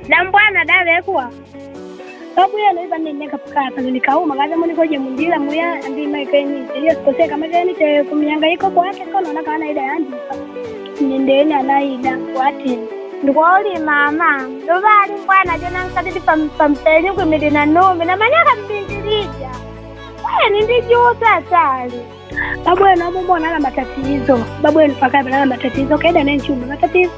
Dambwana dave kuwa sababu yeye anaiba nini kapukata nikauma kaza muni koje mundila muya andi maikeni hiyo sikose kama gani te kumyangaiko kwake kono na kana ida yandi nindeni anaida wati ndikoli mama ndo bali bwana jana nkadidi pampenyu kumidina nome na manyaka mbindilija wewe ndijuta tali babu yenu mbona na matatizo babu yenu paka na matatizo kaida na nchumba matatizo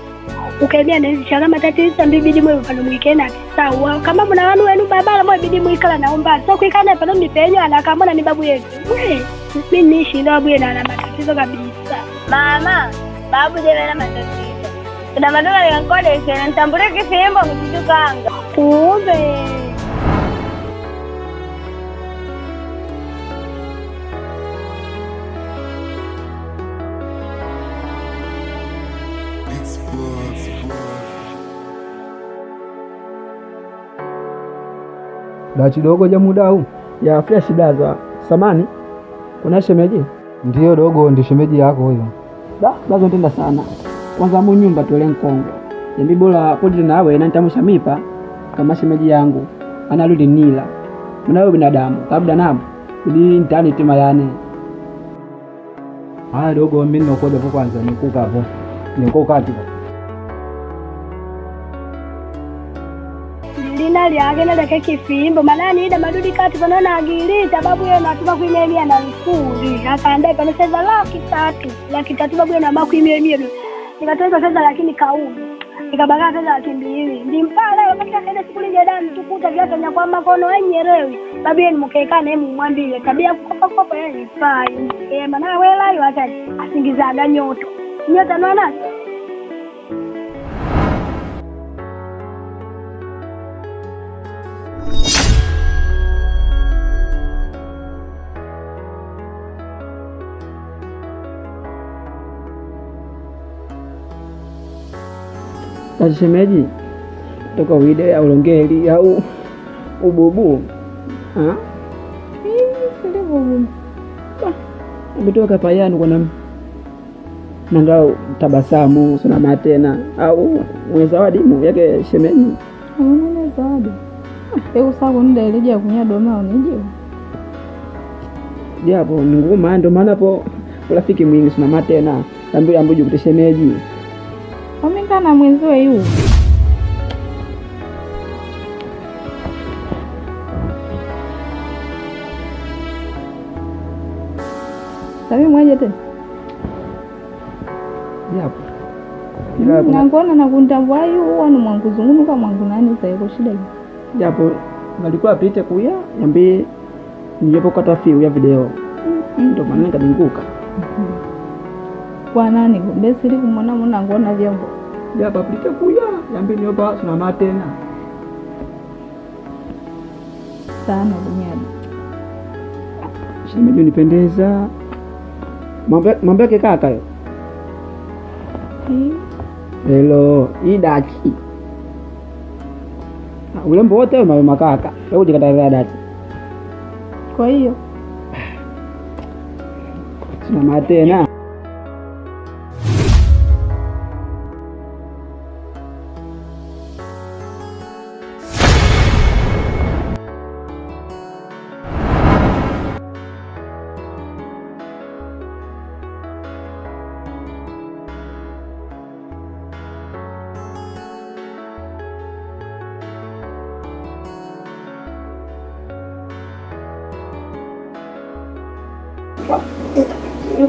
ukaibia nezi shaka matatizo mbibidi mwe pano mwikena sawa kama mna wanu wenu babala mwe bidi mwikala naomba so kuikana pano mipenyo anakamona ni babu yetu mimi nishi ndo babu yenu ana matatizo kabisa mama babu jewe na matatizo kuna madola ya ngode sana nitambule kifimbo mtijukanga kumbe Dachi dogo ja muda huu ya fresh blaza samani kuna shemeji ndio dogo ndi shemeji yako huyo blaza ntenda sana kwanza mu nyumba tole nkongo yambi bora podi nawe na nitamusha mipa kama shemeji yangu analudi nila mnawe binadamu kabla nabo kudi ntani tima yani dogo mimi nokoja kwa kwanza nikuka hapo nikuka kati nali agenda dake kifimbo manani ida madudi kati panona agilita babu yeye natuma kuimelia na mfuri akaandae pale sasa laki tatu babu yeye na makuimelia nikatoza sasa lakini kaumu nikabaka sasa laki 2 ndimpala wakati akaenda shule jadani tukuta viatu nya kwa makono yenyerewi babu yeye mkekana yeye mwambie tabia kukopa yeye fai maana wewe hiyo hata asingizaga nyota naona shemeji toka wide ya ulongeli au ububu sile bubu umetoka payani kwa nangao tabasamu suna matena au mwe zawadi mu yake shemeji mwana zawadi eko sawa nda ileja kunya doma unije japo nguma ndo maana po urafiki mwingi suna matena ambaye ambuju kuteshemeji Omekana mwenziwe yu. Sabi mwaje tena? Japo. Nangona na kundambwa yu wanu mwangu zungumuka mwangu nani sayeko shida yu. Japo ngalikuwa apite kuya yambi niyepo kata fiu ya video. Ndo maana nikabinguka. Kwa nani kumbesiri kumona muna ngona vyombo japo apite kuya yambi niyopa suna tena sana duniani shemeji nipendeza mambo yake kaka yo hello Dachi ulembo wote mawe makaka leo jikataza Dachi kwa hiyo suna tena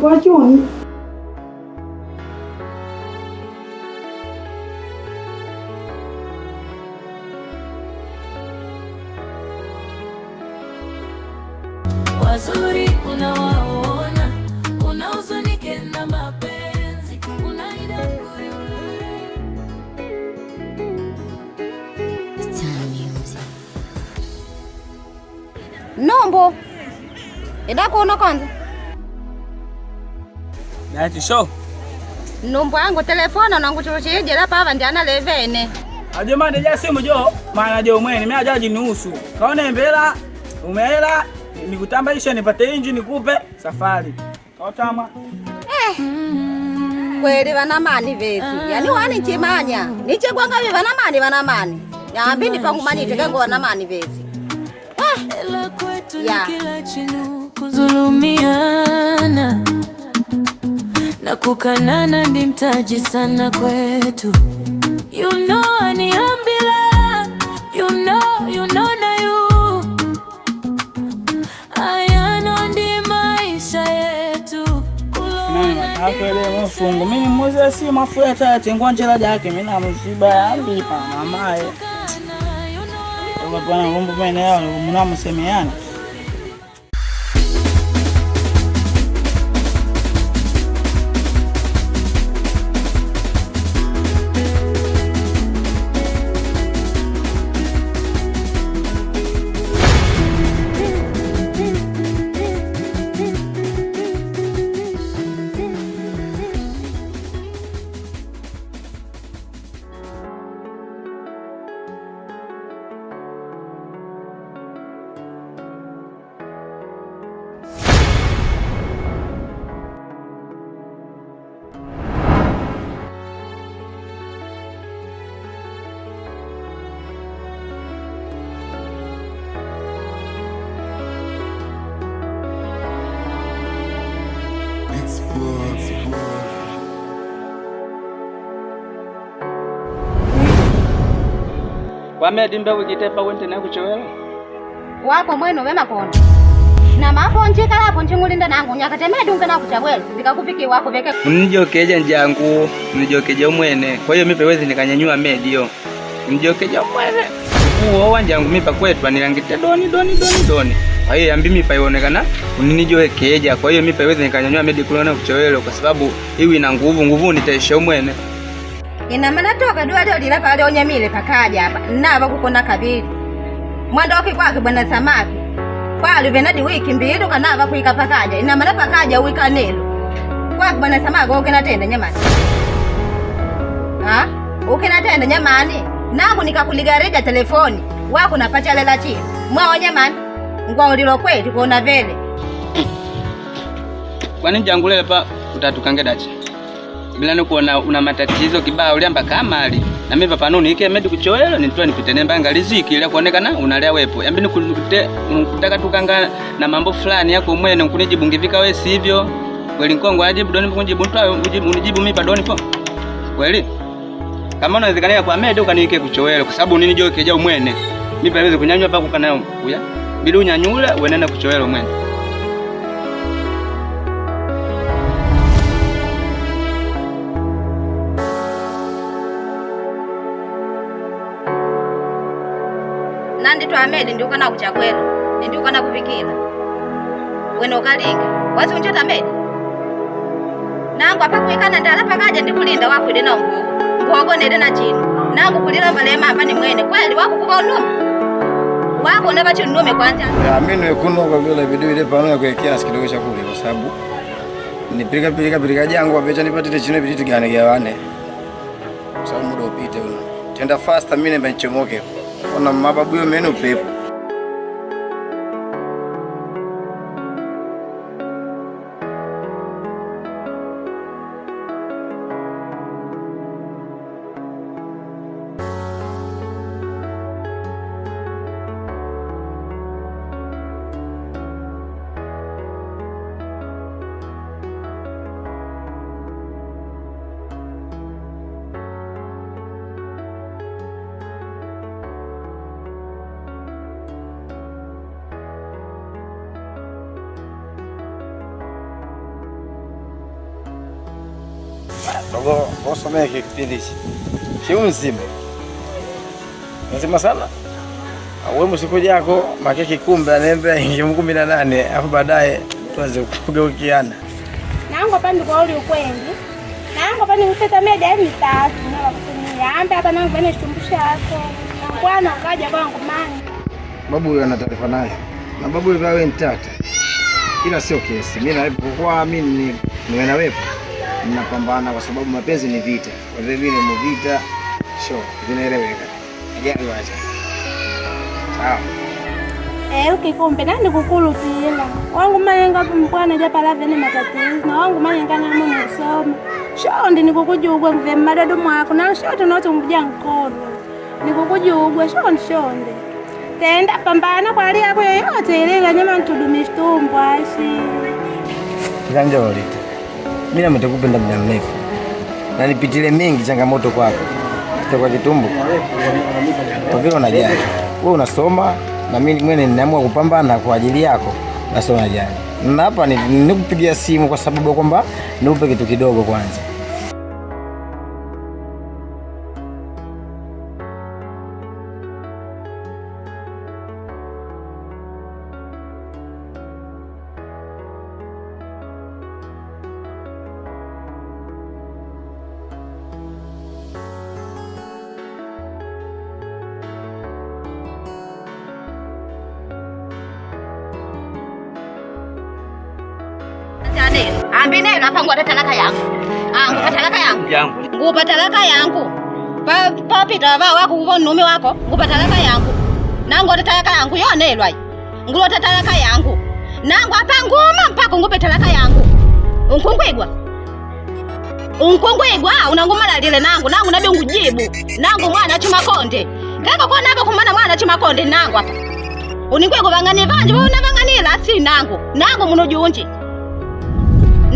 Kwa choni wazuri unawaona unahuzunike na mapenzi unaida Nombo. Edako ono kwanza. Nati show. Nombo yangu telefono nangu churuchije la pava ndiana levene. Ajomani ja simu jo, maana jo mwene mimi ajaji nusu. Kaone mbela, umehela, nikutambaisha nipate inji nikupe safari. Kaotama. Kweli vanamani vezi. Yaani wani chimanya. Niche kwanga vanamani. Yambi nipangu manite kengo vanamani vezi. Ela kwetu ni kila chinu kuzulumiana na kukanana ndi mtaji sana kwetu. You know aniambila, you know na you. Ayano ndi maisha yetu. Nani matapele mfungu. Mimi mmoja si mafuta yatengwa njela yake mimi na msiba yambi pa mamae. Bwana ngombe mene yao mnamusemeana. Wamedi mbewu jitepa wente na kuchewela. Wako mweno wema kondo. Na mapo njika lapo njimulinda nangu nyakateme dunga na kuchawela. Ndikakufiki wako veke. Mnijokeja njangu, mnijokeja umwene. Kwa hiyo mipe wezi nikanyanyua medio. Mnijokeja umwene. Uwa njangu mipa kwetu anilangite doni. Kwa hiyo yambi mipa ionekana uninijokeja. Kwa hiyo mipe wezi nikanyanyua medio kulona kuchewela kwa sababu hiwi na nguvu nitaisha umwene. Ina maana toka dua leo lila pale onyamile pakaja hapa. Naba kukona kabili. Mwanda wake kwake bwana samaki. Pale venadi wiki mbili kanava kuika pakaja. Ina maana pakaja wika nelo. Kwake bwana samaki ukinatenda nyamani. Ha? Ukinatenda nyamani. Nangu nikakuligareja telefoni. Wako napacha lela chini. Mwao nyamani. Ngwa ulilo kweli kuona vele. Kwani njangulele pa utatukangedachi? Bila nukuona una matatizo kibao uliamba kamali. Na mimi papa nuni ike medi kuchoelo nitoa nipite nembanga riziki ile kuonekana unalea wepo. Yambi nikutaka tukanga na mambo fulani yako mwene ukunijibu ngivika wewe sivyo. Kweli nkongo ajibu doni kunjibu ntwawe unijibu mimi padoni po. Kweli? Kama unawezekana kwa medi ukanike kuchoelo kwa sababu nini jo keja umwene. Mimi paweze kunyanywa pa kukana uya. Bila unyanyule uenenda kuchoelo mwene. Nandi tu Ahmed ndio kana kuchakwela. Ndio kana kufikira. Weno kalinga. Wasi unchota Ahmed. Nangu apa kuikana ndala pakaja ndikulinda wako ide na nguvu. Ngogo nede na chini. Nangu kulila malema hapa ni mwene. Kweli wako kuka unume. Wako naba chinume kwanza. Ya mimi nikuno kwa vile video ile pano kwa kiasi kidogo cha kule kwa sababu nipilika jangu wapecha nipatite chino bititi gane gawane. Kwa sababu muda upite una. Tenda faster mimi nembe nchomoke. Ona mababu yo menu pepo. Dogo, usomee kipindi hichi. Sio mzima. Mzima sana. Wewe msikuja yako makeki kumbe anembe ingimu 18 afu baadaye tuanze kugeukiana. Nangu hapa ndiko uli ukwendi. Nangu hapa ni mteta media ni tatu na kutumia. Ambe hapa nangu bana shtumbusha hapo. Bwana kaja kwangu mani. Babu huyo ana taarifa naye. Mababu wewe mtata. Ila sio kesi. Mimi na kwa mimi ni na wewe. Mnapambana kwa sababu mapenzi ni vita. Kwa vile ni vita, vinaeleweka. Ajali wacha. Sawa. Ukikombe nani kukulupila. Wangu mayenga mpwana japa lave ni matatizo. Na wangu mayenga na mama msoma. Shondi nikukujugwa mve madado mwako na shoto noto mbuja nkono. Nikukujugwa shondi. Tenda pambana kwa hali yako yoyote ile nyama ntudumishtumbwa ashi. Kiganja walita. Mimi nitakupenda muda mrefu. Na nipitile mengi changamoto kwako. Kwa kitumbo. Kwa vile unajali. Wewe unasoma na mimi mwenyewe ninaamua kupambana kwa ajili yako. Na sio unajali. Na hapa nikupigia simu kwa sababu kwamba niupe kitu kidogo kwanza. Ambine hapa ngwata talaka yangu. Ngupa talaka yangu. Ngupa talaka yangu. Pita baba wako kuva nume wako. Ngupa talaka yangu. Nangu ngwata talaka yangu yonelwa. Ngulota talaka yangu. Nangu hapa nguma mpaka ngupe talaka yangu. Unkungwigwa unanguma lalile nangu nabe ngujibu. Nangu mwana chuma konde. Kaka kwa nabo kumana mwana chuma konde nangu hapa. Uningwego bangani banje unabangani si nangu. Nangu munujunji.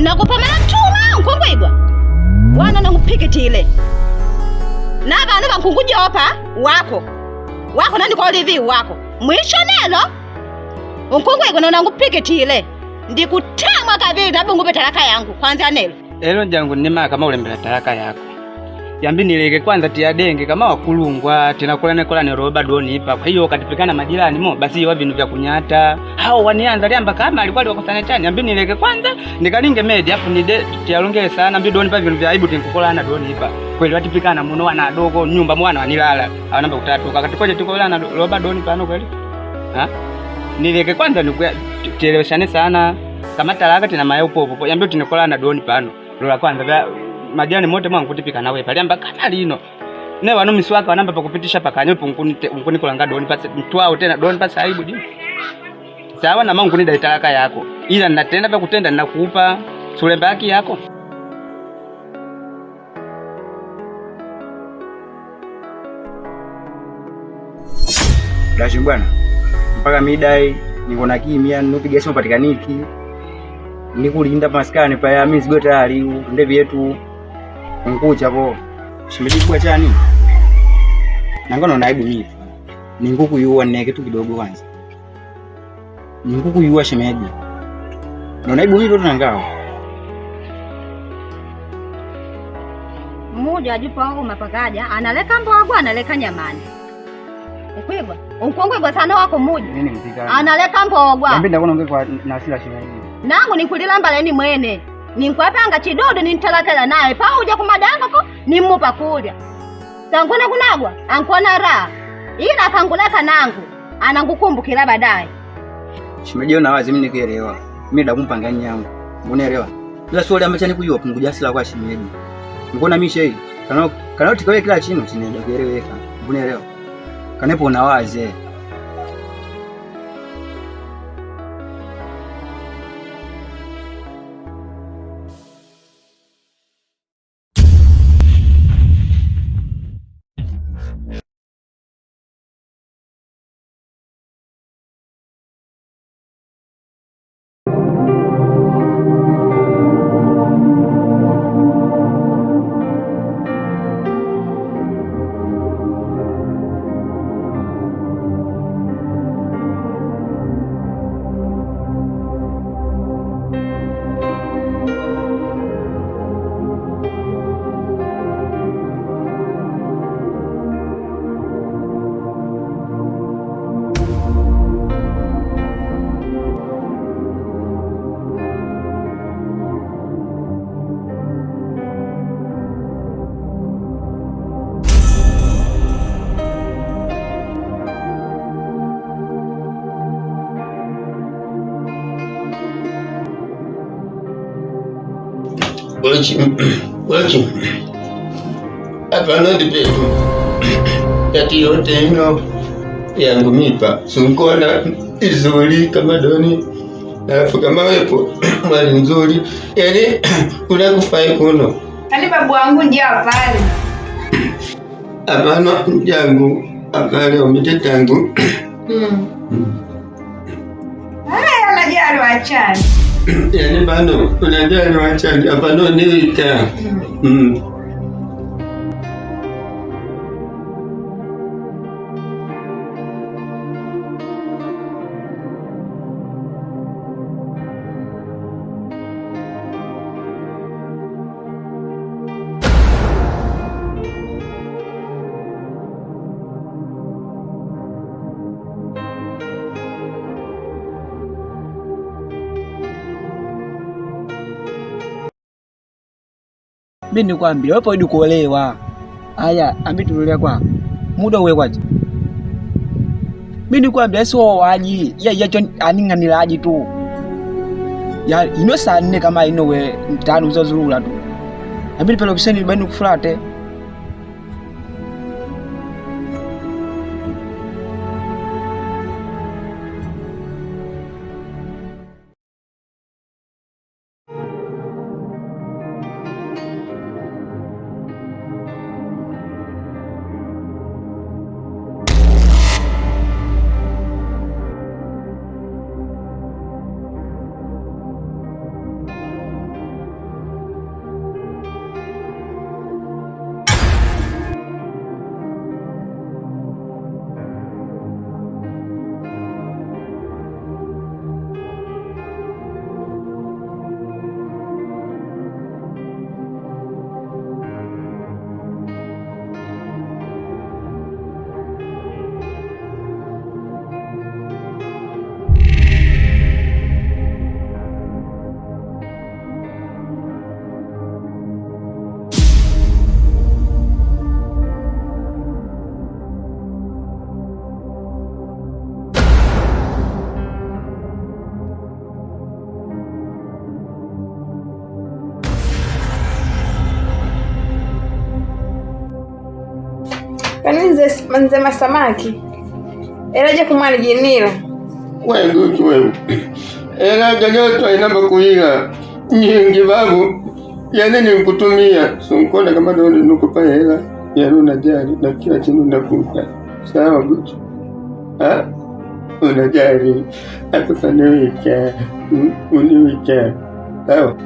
Nakupamana tuma nkungwigwa wana nakupikitile na bantu bankungujopa wako nani kwa livi wako mwisho nelo nkungwigwa na nakupikitile ndikutamwa kabili na bungu betalaka yangu kwanza nelo elo jangu nima kama ulembela talaka yako yambi nileke kwanza tia denge kama wakulungwa tena kola ne roba doni ipa kwa hiyo katipikana majirani mo basi wa vinu vya kunyata hao wanianza liamba kama alikuwa wakosana chani yambi nileke kwanza nikalinge medi afu nide tialongele sana mbi doni pa vinu vya aibu tinkukola na doni ipa kweli watipikana muno wana dogo nyumba mwana wanilala anamba utatu kakatikoje tukola na roba doni pano kweli nileke kwanza nikueleweshane sana kama talaka tena mayo popo yambi tinikola na doni pano lola kwanza majani mote mwangu kutipika nawe pale amba kana lino ne wano miswaka wanamba pakupitisha pakanyo unkuni kulanga doni pasi mtwao tena doni pasi aibu di sawa na mangu nida italaka yako ila natenda pa kutenda nakupa sule baki yako Dashi bwana mpaka midai niko na kimya nupiga simu patikaniki nikulinda maskani pa ya mimi sigo tayari ndevi yetu nkucha po shimeji kwa chani nangono naibu mimi ni nguku yuwa ne kitu kidogo kwanza ni nguku yuwa shemeji na naibu mimi tunangao mmoja ajupa wangu mapakaja analeka mbogo analeka nyamani ukwigwa unkongwigwa sana wako mmoja nini mtika analeka mbogo mimi ndakona ongea kwa nasila shemeji nangu nikulilamba leni mwene ninkwapanga chidodo nintalakela naye pa uja kumadanga ko nimupa kulya sangona kunagwa ankona raha ila akanguleka nangu anangukumbukira baadaye shimeji na wazi mimi nikielewa mimi ndakumpanga nyangu unaelewa ila swali ambacho nikujua punguja sila kwa shimeji ngona mishe hii kana utikawe kila chino chinenda kueleweka unaelewa kanepo na wazi Wachi hapana ndipetu yati yote ino yangu mipa sunkona izuri kama doni alafu kama wepo mwali nzuri yani unakufai kuno yani babu wangu ndio pale hapana yangu apale umitetangu haya anajali wachani yani bano unajali wachani hapana niwita Mimi nikwambia wewe podi kuolewa. Haya, ambitulia kwa muda uwe kwaje? Mimi nikwambia sio waji. Yacho aninganilaji tu. Ya ino saa 4 kama ino we mtano uzazurula tu. Ambiti pale ukiseni bani kuflate. Manze masamaki elaje kumali jinira wewe ela gajoto inamba kuiga nyingi babu yani nikutumia sunkona kama ndo nukupa hela yani unajali na kila chini nakupa sawa gutu unajali akufaneweka uniweka sawa.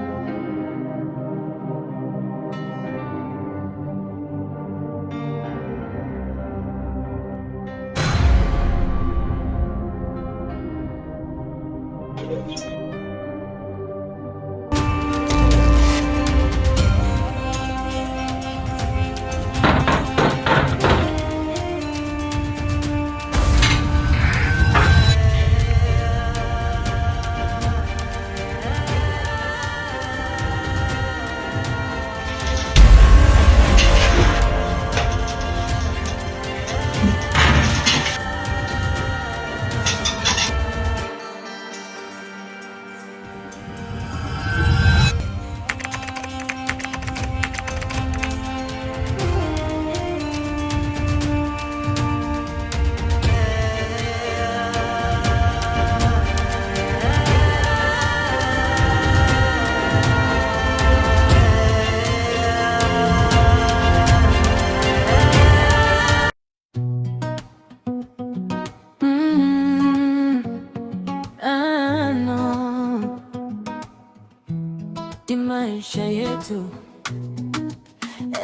Maisha yetu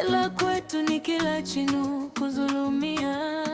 ela kwetu ni kila chinu kuzulumia.